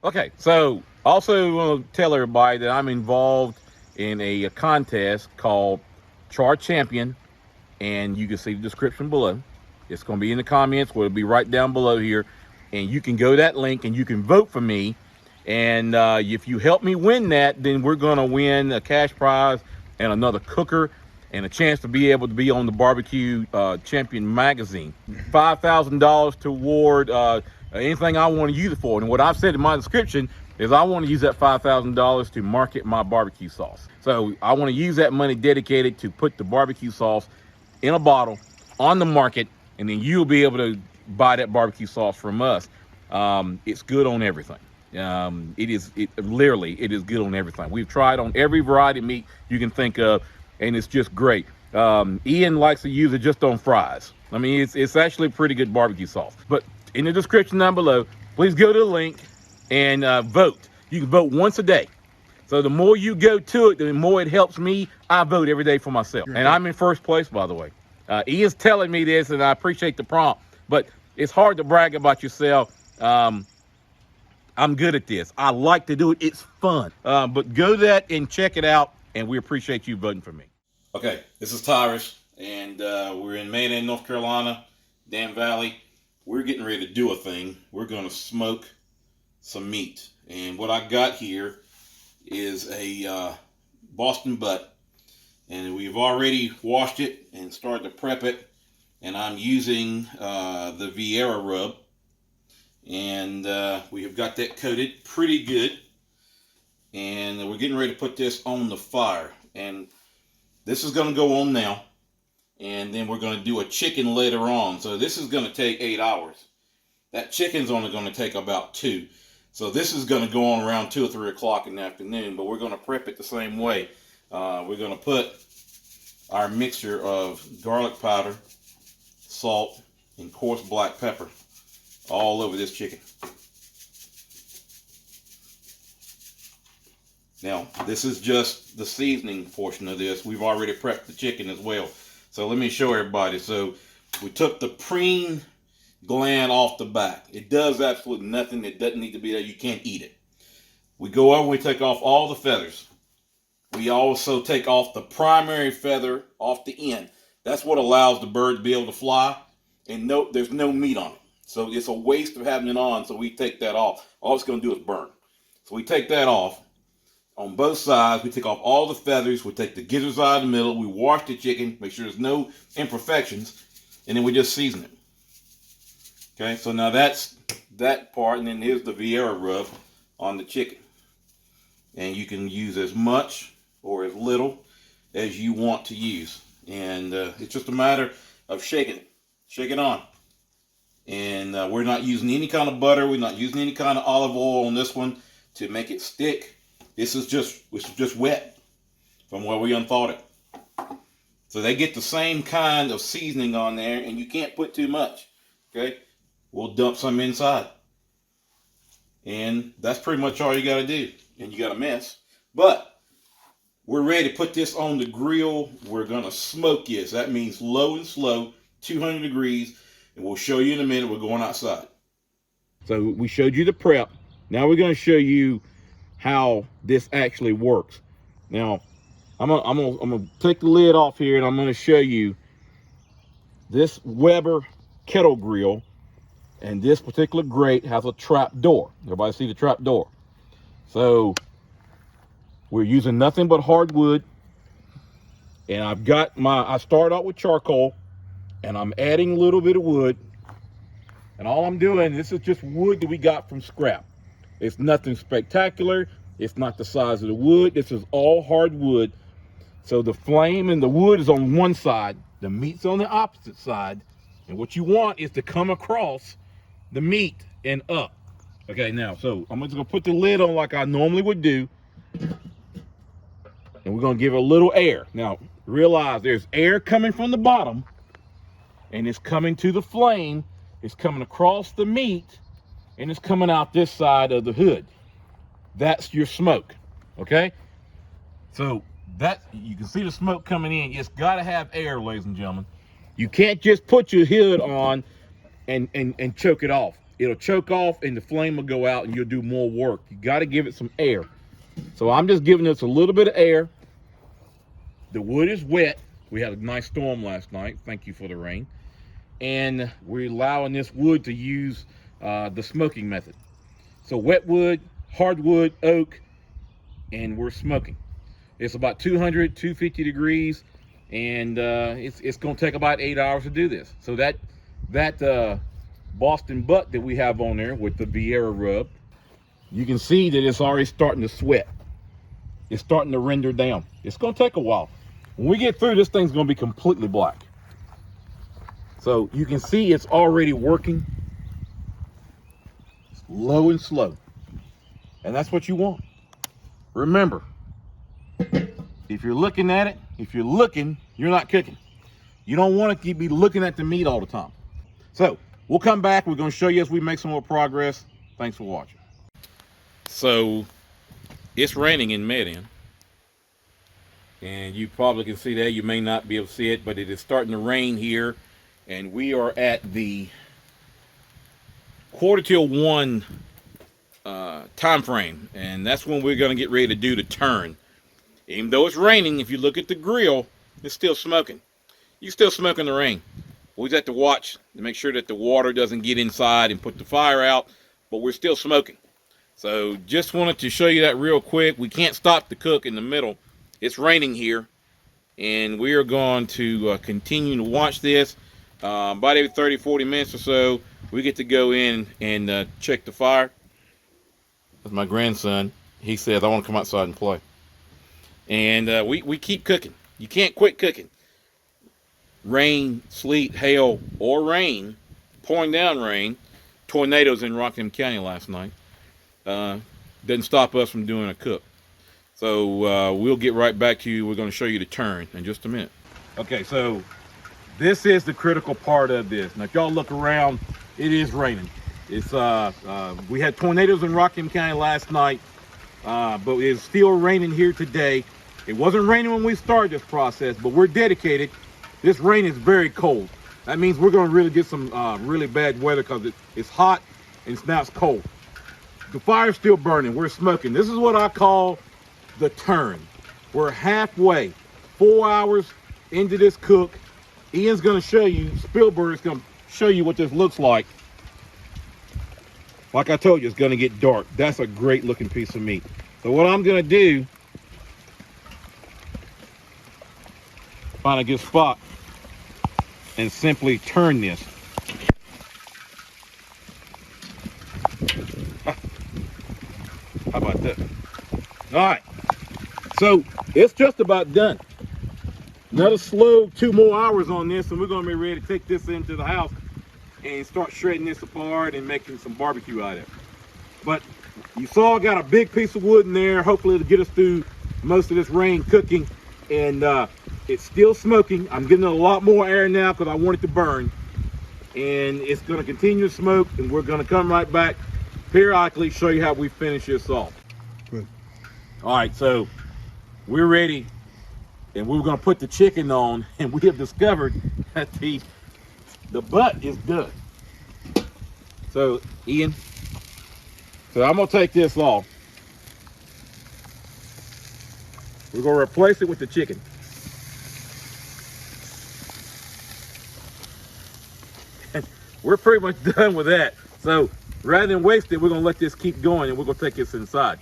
Okay, so also want to tell everybody that I'm involved in a contest called Char-Champion, and you can see the description below. It's going to be in the comments, or it'll be right down below here, and you can go to that link and you can vote for me. And if you help me win that, then we're going to win a cash prize and another cooker and a chance to be able to be on the BBQ Champion magazine. $5,000 toward anything I want to use it for. And what I've said in my description is I want to use that $5,000 to market my barbecue sauce. So I want to use that money dedicated to put the barbecue sauce in a bottle on the market, and then you'll be able to buy that barbecue sauce from us. It's good on everything. It is good on everything. We've tried on every variety of meat you can think of, and it's just great. Ian likes to use it just on fries. I mean, it's actually pretty good barbecue sauce. But in the description down below, please go to the link and vote. You can vote once a day. So the more you go to it, the more it helps me. I vote every day for myself. And I'm in first place, by the way. Ian's telling me this, and I appreciate the prompt, but it's hard to brag about yourself. I'm good at this. I like to do it. It's fun. But go to that and check it out, and we appreciate you voting for me. Okay, this is Tyres, and we're in Maine, North Carolina, Dam Valley. We're getting ready to do a thing. We're going to smoke some meat. And what I got here is a Boston butt. And we've already washed it and started to prep it. And I'm using the Vieira rub. And we have got that coated pretty good. And we're getting ready to put this on the fire. And this is going to go on now. And then we're going to do a chicken later on. So this is going to take 8 hours. That chicken's only going to take about 2. So this is going to go on around 2 or 3 o'clock in the afternoon. But we're going to prep it the same way. We're going to put our mixture of garlic powder, salt, and coarse black pepper all over this chicken. Now, this is just the seasoning portion of this. We've already prepped the chicken as well. So let me show everybody. So we took the preen gland off the back. It does absolutely nothing. It doesn't need to be there. You can't eat it. We go over and we take off all the feathers. We also take off the primary feather off the end. That's what allows the bird to be able to fly. And there's no meat on it. So it's a waste of having it on. So we take that off. All it's going to do is burn. So we take that off. On both sides, we take off all the feathers. We take the gizzards out of the middle. We wash the chicken, make sure there's no imperfections, and then we just season it. Okay, so now that's that part, and then here's the Vieira rub on the chicken. And you can use as much or as little as you want to use. And it's just a matter of shaking it. Shake it on. And we're not using any kind of butter. We're not using any kind of olive oil on this one to make it stick. This is just wet from where we unthawed it. So they get the same kind of seasoning on there, and you can't put too much. Okay? We'll dump some inside. And that's pretty much all you got to do. And you got a mess. But we're ready to put this on the grill. We're going to smoke this. That means low and slow, 200 degrees. And we'll show you in a minute. We're going outside. So we showed you the prep. Now we're going to show you how this actually works. Now, I'm gonna take the lid off here, and I'm gonna show you this Weber kettle grill, and this particular grate has a trap door. Everybody see the trap door? So we're using nothing but hardwood, and I start out with charcoal, and I'm adding a little bit of wood, and all I'm doing, this is just wood that we got from scrap. It's nothing spectacular. It's not the size of the wood. This is all hardwood. So the flame and the wood is on one side. The meat's on the opposite side. And what you want is to come across the meat and up. Okay, now, so I'm just going to put the lid on like I normally would do. And we're going to give it a little air. Now, realize there's air coming from the bottom. And it's coming to the flame. It's coming across the meat. And it's coming out this side of the hood. That's your smoke, okay? So that, you can see the smoke coming in. It's got to have air, ladies and gentlemen. You can't just put your hood on and choke it off. it'll choke off and the flame will go out and you'll do more work. You got to give it some air. So I'm just giving this a little bit of air. The wood is wet. We had a nice storm last night. Thank you for the rain. And we're allowing this wood to use the smoking method. So wet wood, hardwood, oak, and we're smoking. It's about 200, 250 degrees, and it's going to take about 8 hours to do this. So that Boston butt that we have on there with the Vieira rub, you can see that it's already starting to sweat. It's starting to render down. It's going to take a while. When we get through, this thing's going to be completely black. So you can see it's already working. It's low and slow. And that's what you want. Remember, if you're looking at it, if you're looking, you're not cooking. You don't want to be looking at the meat all the time. So we'll come back. We're going to show you as we make some more progress. Thanks for watching. So it's raining in Medellin. And you probably can see that. You may not be able to see it, but it is starting to rain here. And we are at the 1:45 time frame. And that's when we're going to get ready to do the turn. Even though it's raining, if you look at the grill, it's still smoking. You still smoke in the rain. We just have to watch to make sure that the water doesn't get inside and put the fire out. But we're still smoking. So just wanted to show you that real quick. We can't stop the cook in the middle. It's raining here, and we are going to continue to watch this. About every 30, 40 minutes or so, we get to go in and check the fire. That's my grandson. He says, I want to come outside and play. And we keep cooking. You can't quit cooking. Rain, sleet, hail, or rain, pouring down rain, tornadoes in Rockingham County last night, doesn't stop us from doing a cook. So we'll get right back to you. We're going to show you the turn in just a minute. Okay, so this is the critical part of this. Now, if y'all look around, it is raining. It's we had tornadoes in Rockingham County last night, but it's still raining here today. It wasn't raining when we started this process, but we're dedicated. This rain is very cold. That means we're going to really get some really bad weather because it's hot and now it's cold. The fire's still burning. We're smoking. This is what I call the turn. We're halfway, 4 hours into this cook. Ian's going to show you, Spielberg's going to show you what this looks like. Like I told you, it's going to get dark. That's a great looking piece of meat. So what I'm going to do, find a good spot and simply turn this. How about that? All right. So it's just about done. Another slow 2 more hours on this, and we're going to be ready to take this into the house and start shredding this apart and making some barbecue out of it. But you saw I got a big piece of wood in there. Hopefully it'll get us through most of this rain cooking. And it's still smoking. I'm getting a lot more air now because I want it to burn. And it's going to continue to smoke, and we're going to come right back periodically, show you how we finish this off. Good. All right, so we're ready, and we're going to put the chicken on, and we have discovered that the butt is done. So Ian, so I'm going to take this off. We're going to replace it with the chicken. We're pretty much done with that. So rather than waste it, we're going to let this keep going, and we're going to take this inside.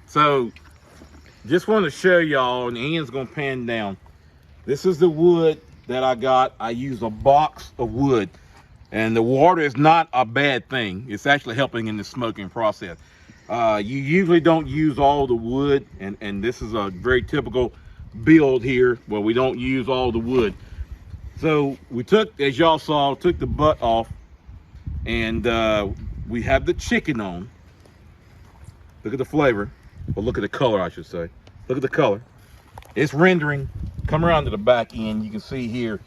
So just want to show y'all, and Ian's going to pan down. This is the wood that I got. I used a box of wood, and the water is not a bad thing. It's actually helping in the smoking process. You usually don't use all the wood, and this is a very typical build here where we don't use all the wood. So we took, as y'all saw, took the butt off, and we have the chicken on. Look at the flavor, or look at the color, I should say. Look at the color. It's rendering. Come around to the back end. You can see here,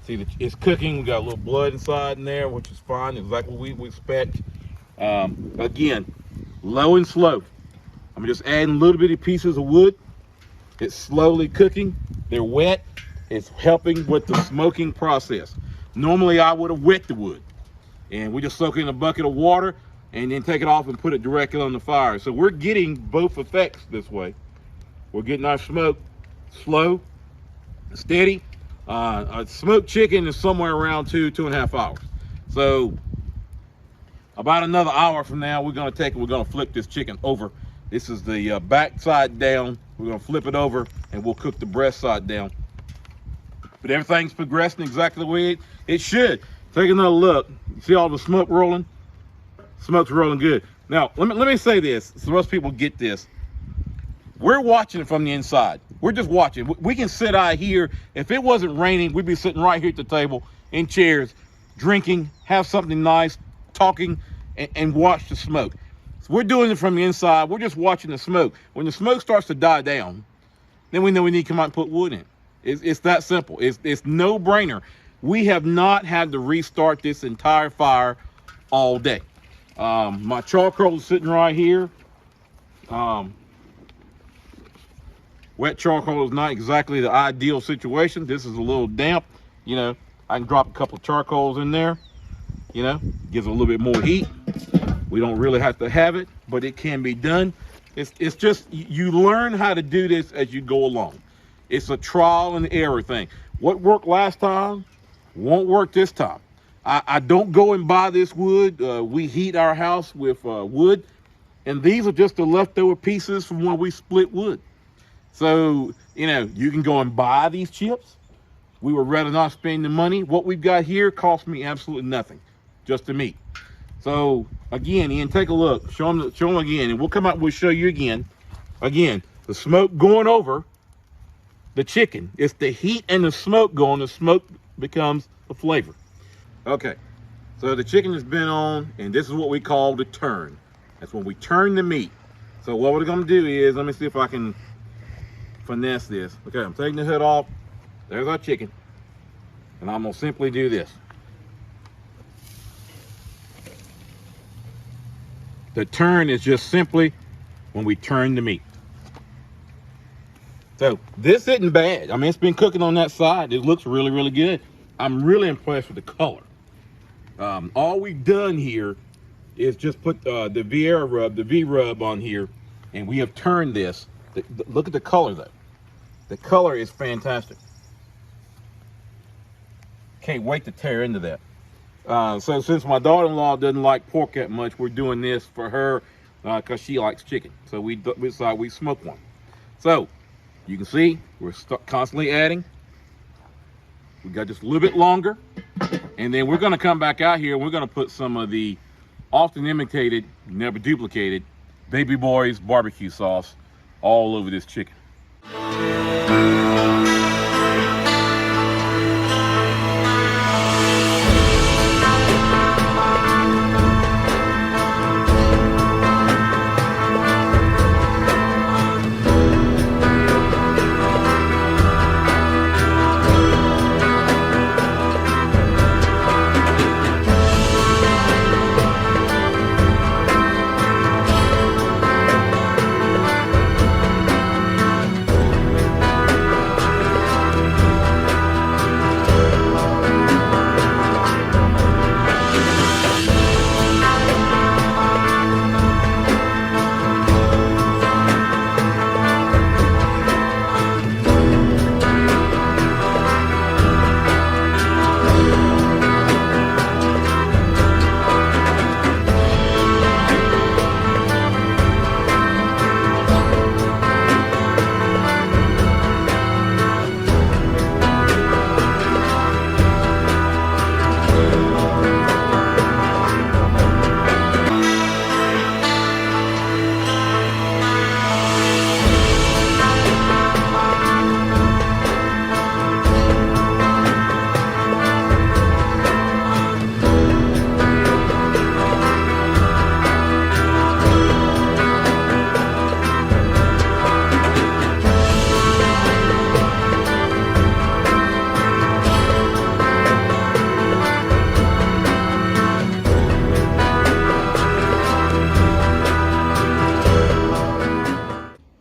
see that it's cooking. We got a little blood inside in there, which is fine, exactly what we expect. Again, low and slow. I'm just adding little bitty pieces of wood. It's slowly cooking. They're wet. It's helping with the smoking process. Normally I would have wet the wood, and we just soak it in a bucket of water and then take it off and put it directly on the fire. So we're getting both effects this way. We're getting our smoke slow, steady. A smoked chicken is somewhere around 2.5 hours. So about another hour from now, we're gonna take it, we're gonna flip this chicken over. This is the back side down. We're gonna flip it over and we'll cook the breast side down. But everything's progressing exactly the way it should. Take another look. You see all the smoke rolling? Smoke's rolling good. Now, let me say this, so most people get this. We're watching it from the inside. We're just watching. We can sit out here. If it wasn't raining, we'd be sitting right here at the table in chairs, drinking, have something nice, talking, and watch the smoke. So we're doing it from the inside. We're just watching the smoke. When the smoke starts to die down, then we know we need to come out and put wood in. It's that simple. It's no brainer. We have not had to restart this entire fire all day. My charcoal is sitting right here. Wet charcoal is not exactly the ideal situation. This is a little damp. You know, I can drop a couple of charcoals in there. You know, gives a little bit more heat. We don't really have to have it, but it can be done. It's just, you learn how to do this as you go along. It's a trial and error thing. What worked last time won't work this time. I don't go and buy this wood. We heat our house with wood, and these are just the leftover pieces from when we split wood. So, you know, you can go and buy these chips. We would rather not spend the money. What we've got here cost me absolutely nothing, just the meat. So again, Ian, take a look. Show them again, and we'll come out. We'll show you again. Again, the smoke going over the chicken. It's the heat and the smoke going. The smoke becomes the flavor. Okay, so the chicken has been on, and this is what we call the turn. That's when we turn the meat. So what we're gonna do is, let me see if I can finesse this. Okay, I'm taking the hood off. There's our chicken, and I'm gonna simply do this. The turn is just simply when we turn the meat. So this isn't bad. I mean, it's been cooking on that side. It looks really, really good. I'm really impressed with the color. All we've done here is just put the V-rub on here, and we have turned this. Look at the color though. The color is fantastic. Can't wait to tear into that. So since my daughter-in-law doesn't like pork that much, we're doing this for her because she likes chicken. So we decided we smoke one. So you can see we're constantly adding. We got just a little bit longer, and then we're going to come back out here and we're going to put some of the often imitated, never duplicated Baby Boy's barbecue sauce all over this chicken.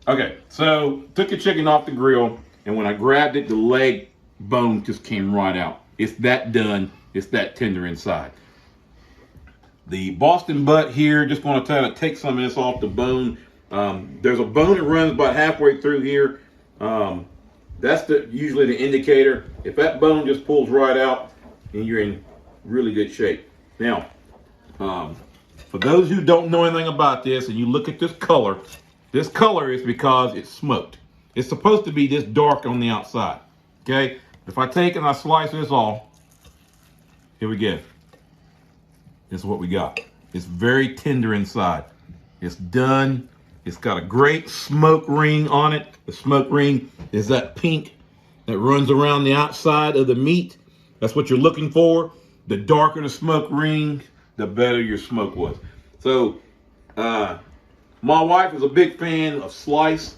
Okay, so took the chicken off the grill, and when I grabbed it, the leg bone just came right out. It's that done. It's that tender inside. The Boston butt here, just going to kind of take some of this off the bone. There's a bone that runs about halfway through here. That's usually the indicator. If that bone just pulls right out, then you're in really good shape. Now, for those who don't know anything about this, and you look at this color is because it's smoked. It's supposed to be this dark on the outside. Okay? If I take and I slice this off, here we go. This is what we got. It's very tender inside. It's done. It's got a great smoke ring on it. The smoke ring is that pink that runs around the outside of the meat. That's what you're looking for. The darker the smoke ring, the better your smoke was. So, my wife is a big fan of slice.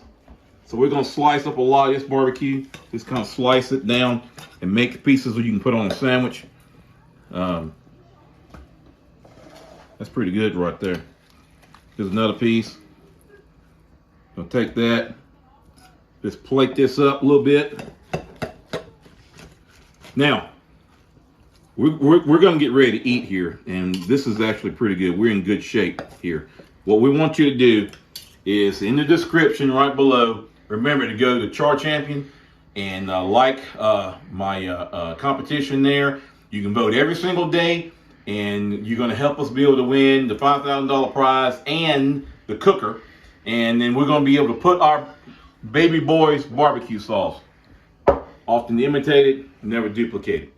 So we're gonna slice up a lot of this barbecue. Just kind of slice it down and make pieces so you can put on a sandwich. That's pretty good right there. Here's another piece. I'll take that. Just plate this up a little bit. Now, we're gonna get ready to eat here, and this is actually pretty good. We're in good shape here. What we want you to do is in the description right below, remember to go to Char-Champion and like my competition there. You can vote every single day, and you're going to help us be able to win the $5,000 prize and the cooker. And then we're going to be able to put our baby boy's barbecue sauce. Often imitated, never duplicated.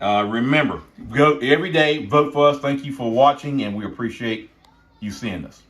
Remember, go every day, vote for us. Thank you for watching, and we appreciate you seeing us.